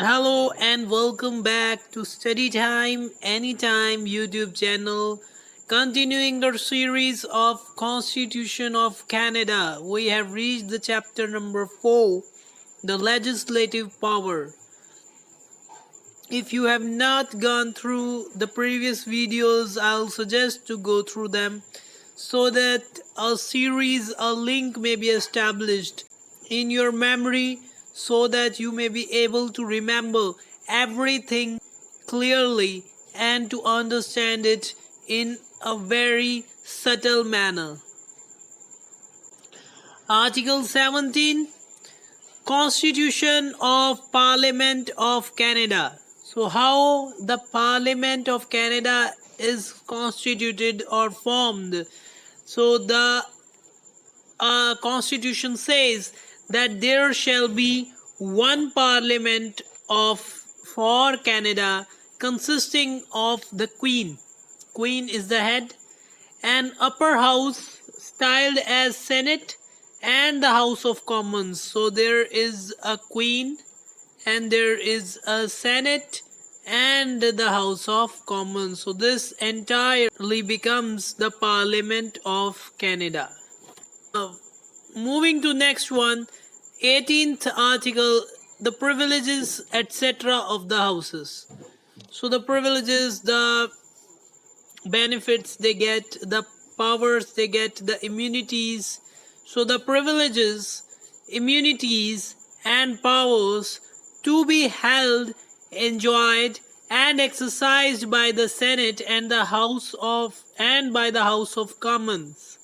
Hello and welcome back to Study Time Anytime YouTube channel. Continuing the series of Constitution of Canada, we have reached the chapter number 4, the legislative power. If you have not gone through the previous videos, I'll suggest to go through them so that a link may be established in your memory so that you may be able to remember everything clearly and to understand it in a very subtle manner. Article 17, Constitution of Parliament of Canada. So how the Parliament of Canada is constituted or formed. So the Constitution says that there shall be one Parliament for Canada consisting of the Queen. Queen is the head, an upper house styled as Senate, and the House of Commons. So there is a Queen and there is a Senate and the House of Commons. So this entirely becomes the Parliament of Canada. Moving to next one, 18th article, the privileges etc. of the houses. So the privileges, the benefits they get, the powers they get, the immunities. So the privileges, immunities and powers to be held, enjoyed and exercised by the Senate and by the House of Commons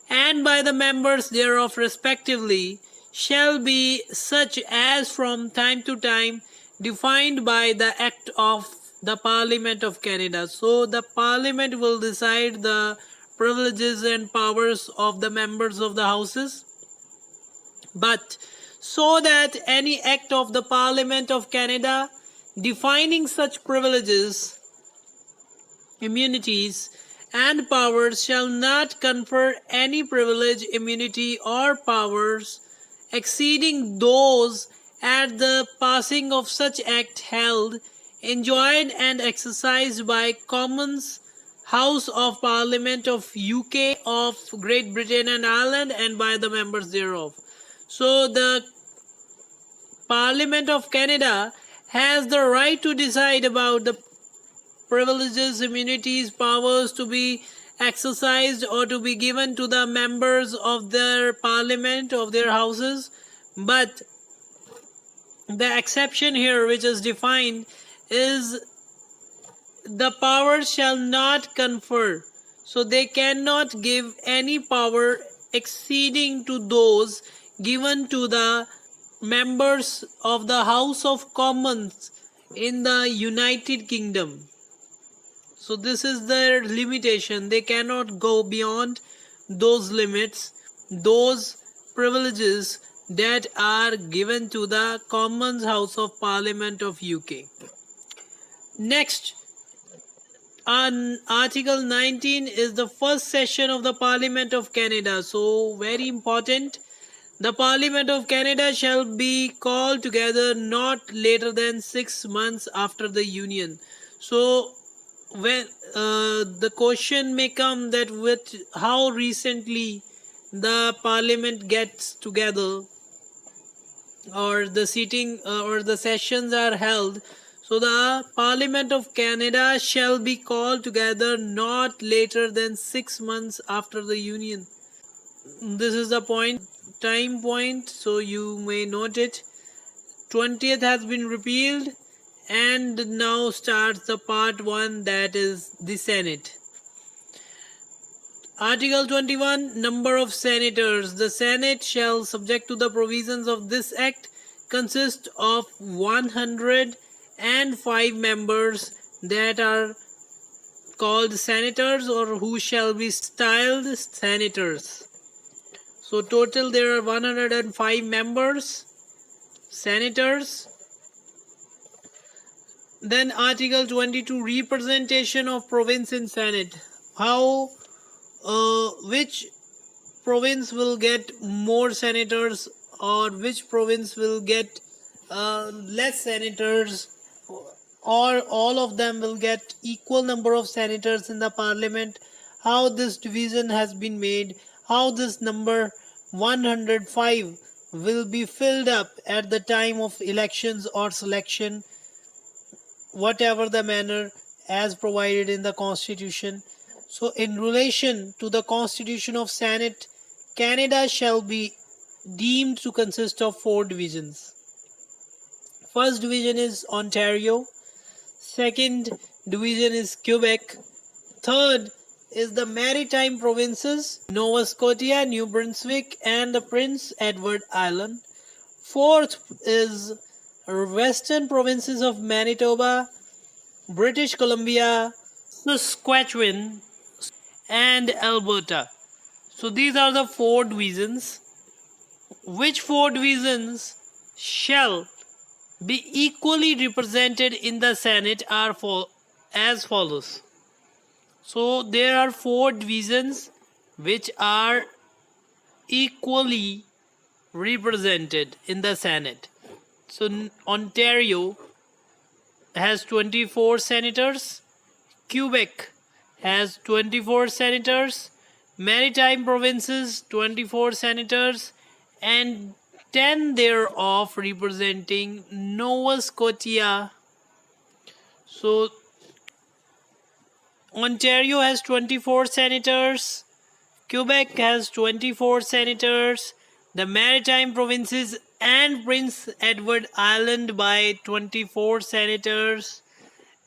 and by the members thereof respectively shall be such as from time to time defined by the Act of the Parliament of Canada. So the Parliament will decide the privileges and powers of the members of the houses, but so that any act of the Parliament of Canada defining such privileges, immunities and powers shall not confer any privilege, immunity or powers exceeding those at the passing of such act held, enjoyed and exercised by Commons, House of Parliament of UK, of Great Britain and Ireland, and by the members thereof. So the Parliament of Canada has the right to decide about the privileges, immunities, powers to be exercised or to be given to the members of their parliament, of their houses. But the exception here which is defined is the power shall not confer. So they cannot give any power exceeding to those given to the members of the House of Commons in the United Kingdom. So this is their limitation. They cannot go beyond those limits, those privileges that are given to the Commons House of Parliament of UK. Next, on Article 19 is the first session of the Parliament of Canada. So very important. The Parliament of Canada shall be called together not later than 6 months after the Union. So when the question may come that with how recently the Parliament gets together or the sitting or the sessions are held. So the Parliament of Canada shall be called together not later than 6 months after the Union. This is the time point, so you may note it. 20th has been repealed and now starts the part 1, that is the Senate. Article 21, number of senators. The Senate shall, subject to the provisions of this act, consist of 105 members that are called senators or who shall be styled senators. So total there are 105 members, senators. Then Article 22, representation of province in Senate. How, which province will get more senators or which province will get less senators, or all of them will get equal number of senators in the parliament. How this division has been made, how this number 105 will be filled up at the time of elections or selection, whatever the manner as provided in the constitution. So in relation to the constitution of Senate, Canada shall be deemed to consist of four divisions. First division is Ontario, second division is Quebec, third is the Maritime Provinces, Nova Scotia, New Brunswick, and the Prince Edward Island. Fourth is Western Provinces of Manitoba, British Columbia, Saskatchewan, and Alberta. So these are the four divisions. Which four divisions shall be equally represented in the Senate are as follows. So there are four divisions which are equally represented in the Senate. So Ontario has 24 senators, Quebec has 24 senators, Maritime Provinces 24 senators, and 10 thereof representing Nova Scotia. So Ontario has 24 senators, Quebec has 24 senators, the Maritime Provinces and Prince Edward Island by 24 senators,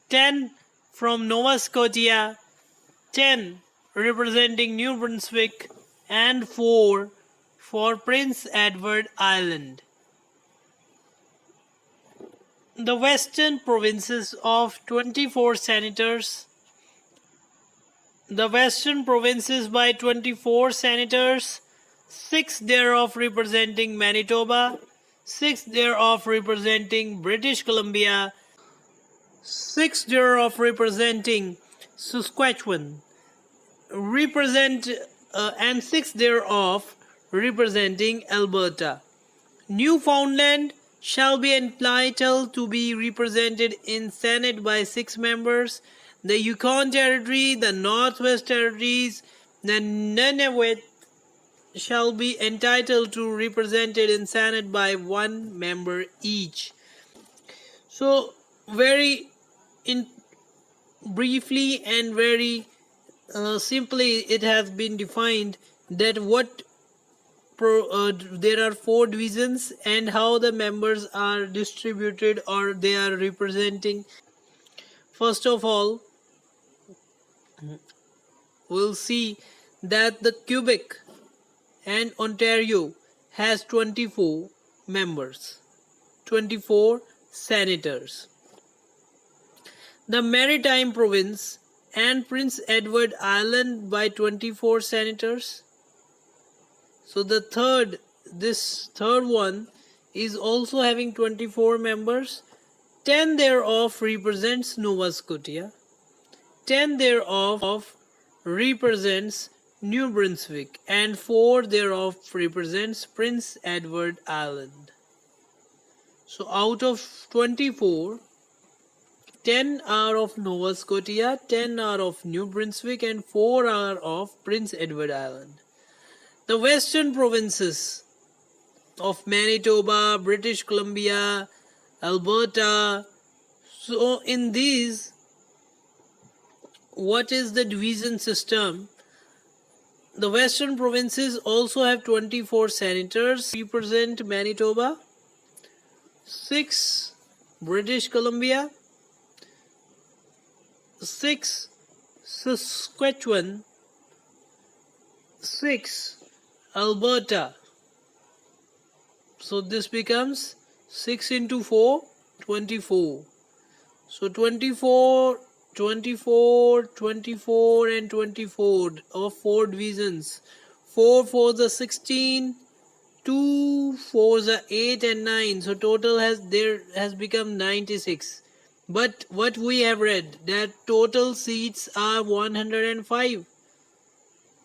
10 from Nova Scotia, 10 representing New Brunswick, and 4 for Prince Edward Island. The Western Provinces of 24 senators. The Western Provinces by 24 senators, 6 thereof representing Manitoba, 6 thereof representing British Columbia, 6 thereof representing Saskatchewan, and 6 thereof representing Alberta. Newfoundland shall be entitled to be represented in Senate by 6 members. The Yukon Territory, the Northwest Territories, the Nunavut shall be entitled to represented in Senate by 1 member each. So very briefly and very simply it has been defined that there are 4 divisions and how the members are distributed or they are representing. First of all, we'll see that the Quebec and Ontario has 24 members, 24 senators. The Maritime Province and Prince Edward Island by 24 senators. So this third one is also having 24 members. 10 thereof represents Nova Scotia. 10 thereof represents New Brunswick, and 4 thereof represents Prince Edward Island. So out of 24, 10 are of Nova Scotia, 10 are of New Brunswick, and 4 are of Prince Edward Island. The Western Provinces of Manitoba, British Columbia, Alberta. So in these, what is the division system? The Western Provinces also have 24 senators represent Manitoba, 6 British Columbia, 6 Saskatchewan, 6 Alberta. So this becomes 6 into 4, 24. So 24, 24, 24 and 24 of 4 divisions. 4 for the 16, 2 for the 8 and 9. So total has become 96. But what we have read that total seats are 105.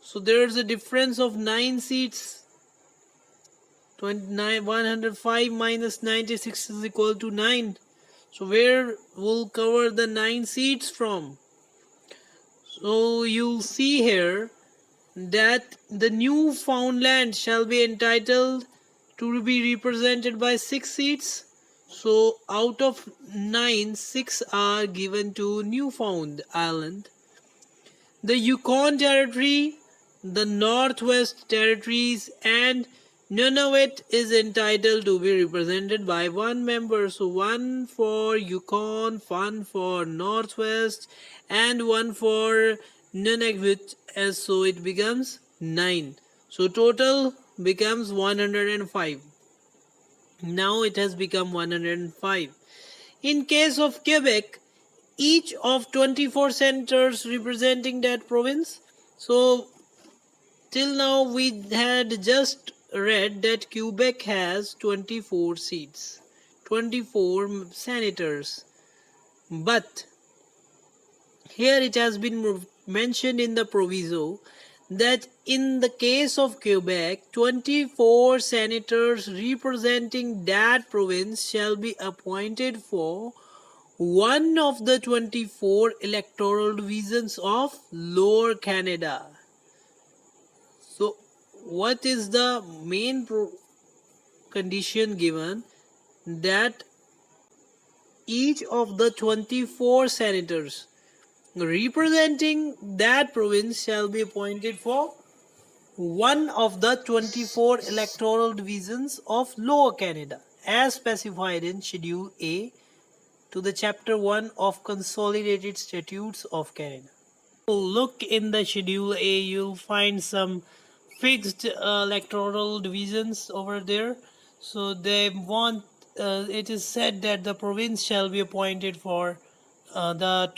So there is a difference of 9 seats. 105 minus 96 is equal to 9. So where will cover the 9 seats from? So you'll see here that the Newfoundland shall be entitled to be represented by 6 seats. So out of 9, 6 are given to Newfound Island. The Yukon Territory, the Northwest Territories, and Nunavut is entitled to be represented by 1 member. So 1 for Yukon, 1 for Northwest, and 1 for Nunavut. So it becomes 9. So total becomes 105. Now it has become 105. In case of Quebec, each of 24 senators representing that province. So till now we had just read that Quebec has 24 seats, 24 senators. But here it has been mentioned in the proviso that in the case of Quebec, 24 senators representing that province shall be appointed for one of the 24 electoral divisions of Lower Canada. So, what is the main condition given? That each of the 24 senators representing that province shall be appointed for one of the 24 electoral divisions of Lower Canada, as specified in Schedule A to the Chapter 1 of Consolidated Statutes of Canada. Look in the Schedule A, you'll find some fixed electoral divisions over there. So they want, it is said that the province shall be appointed for the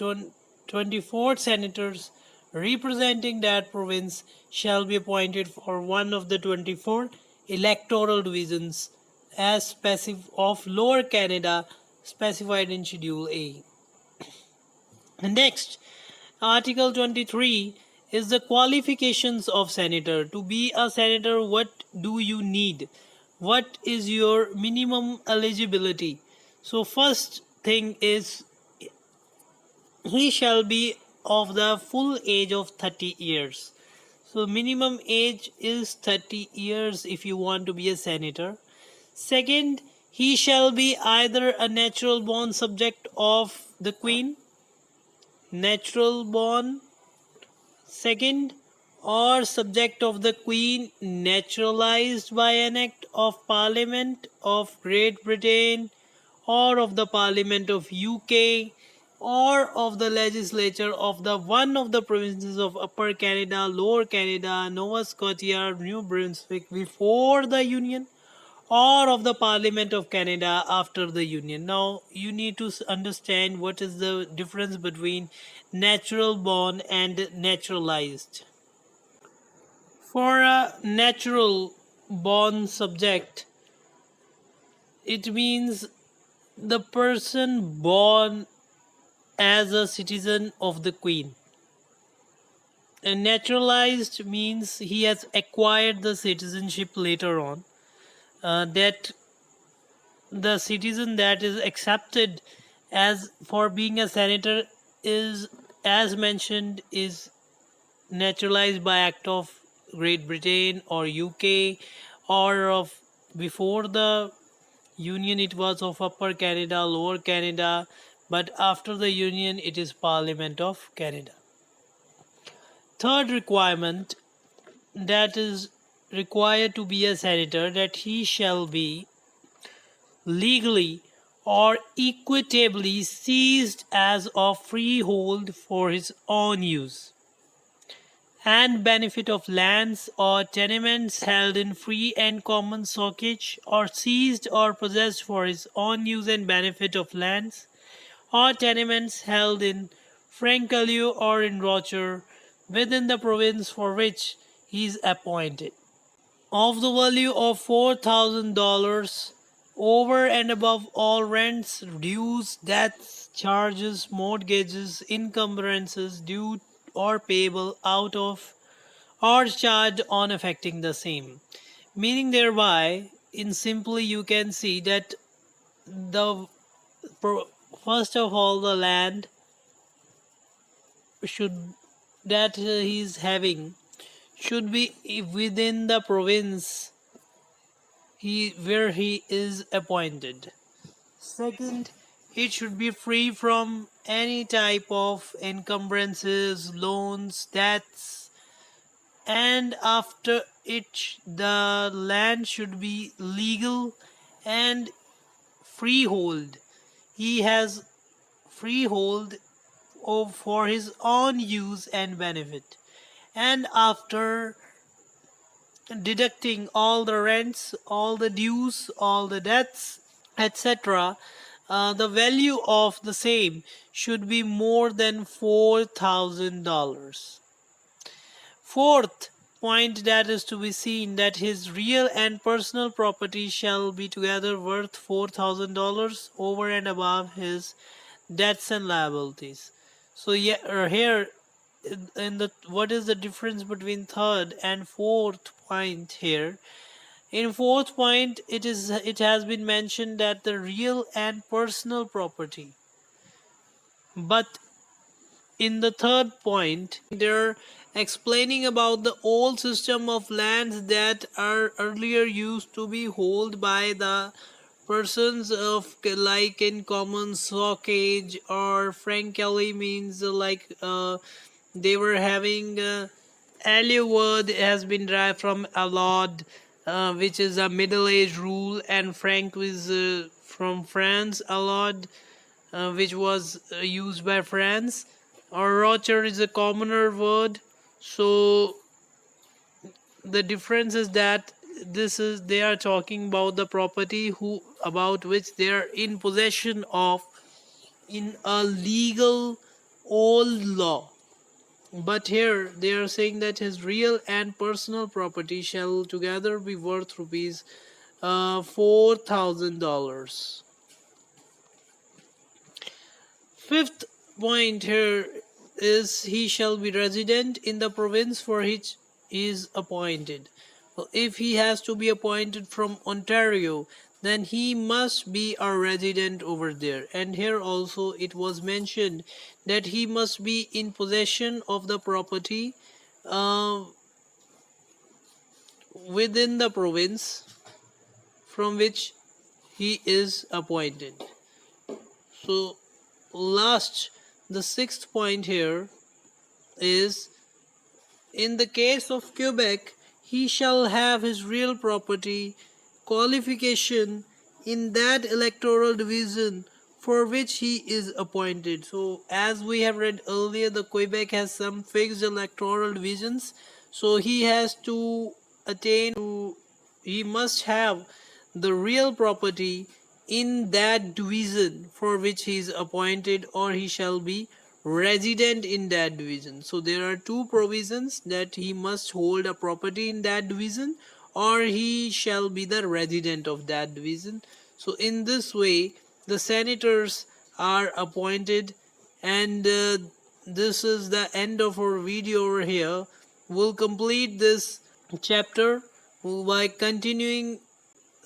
24 senators representing that province shall be appointed for one of the 24 electoral divisions as specific of Lower Canada specified in Schedule A. Next, Article 23 is the qualifications of senator. To be a senator, what do you need? What is your minimum eligibility? So first thing is he shall be of the full age of 30 years. So minimum age is 30 years if you want to be a senator. Second, he shall be either a natural born subject of the Queen, natural born, second, or subject of the Queen naturalized by an act of Parliament of Great Britain or of the Parliament of UK or of the legislature of the one of the provinces of Upper Canada, Lower Canada, Nova Scotia, New Brunswick before the Union, or of the Parliament of Canada after the Union. Now, you need to understand what is the difference between natural born and naturalized. For a natural born subject, it means the person born as a citizen of the Queen. And naturalized means he has acquired the citizenship later on. That the citizen that is accepted as for being a senator is, as mentioned, is naturalized by act of Great Britain or UK, or of before the Union it was of Upper Canada, Lower Canada, but after the Union it is Parliament of Canada. Third requirement that is required to be a senator, that he shall be legally or equitably seized as of freehold for his own use and benefit of lands or tenements held in free and common soccage, or seized or possessed for his own use and benefit of lands or tenements held in Francalieu or in Rocher within the province for which he is appointed, of the value of $4,000 over and above all rents, dues, debts, charges, mortgages, encumbrances due or payable out of or charged on affecting the same. Meaning thereby, in simply you can see that the first of all the land should that he's having should be within the province where he is appointed. Second, it should be free from any type of encumbrances, loans, debts, and after it, the land should be legal and freehold. He has freehold for his own use and benefit. And after deducting all the rents, all the dues, all the debts, etc., the value of the same should be more than $4,000. Fourth point that is to be seen, that his real and personal property shall be together worth $4,000 over and above his debts and liabilities. So yeah, here in the what is the difference between third and fourth point here? In fourth point, it has been mentioned that the real and personal property, but in the third point, they're explaining about the old system of lands that are earlier used to be held by the persons of like in common sockage or frankly means like they were having earlier word has been derived from allod, which is a middle age rule, and frank is from France allod, which was used by France, or rocher is a commoner word. So the difference is that this is they are talking about the property who about which they are in possession of in a legal old law. But here they are saying that his real and personal property shall together be worth rupees $4,000. Fifth point here is he shall be resident in the province for which he is appointed. Well, if he has to be appointed from Ontario, then he must be a resident over there. And here also it was mentioned that he must be in possession of the property uh, within the province from which he is appointed. So last, the sixth point here is, in the case of Quebec, he shall have his real property qualification in that electoral division for which he is appointed. So as we have read earlier, the Quebec has some fixed electoral divisions, so he has to he must have the real property in that division for which he is appointed, or he shall be resident in that division. So there are two provisions, that he must hold a property in that division or he shall be the resident of that division. So in this way the senators are appointed, and this is the end of our video over here. We'll complete this chapter by continuing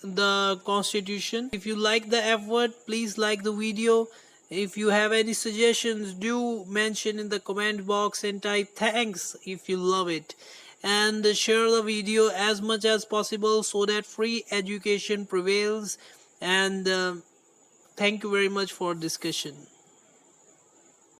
the constitution. If you like the effort, please like the video. If you have any suggestions, do mention in the comment box and type thanks if you love it, and share the video as much as possible so that free education prevails. And thank you very much for discussion.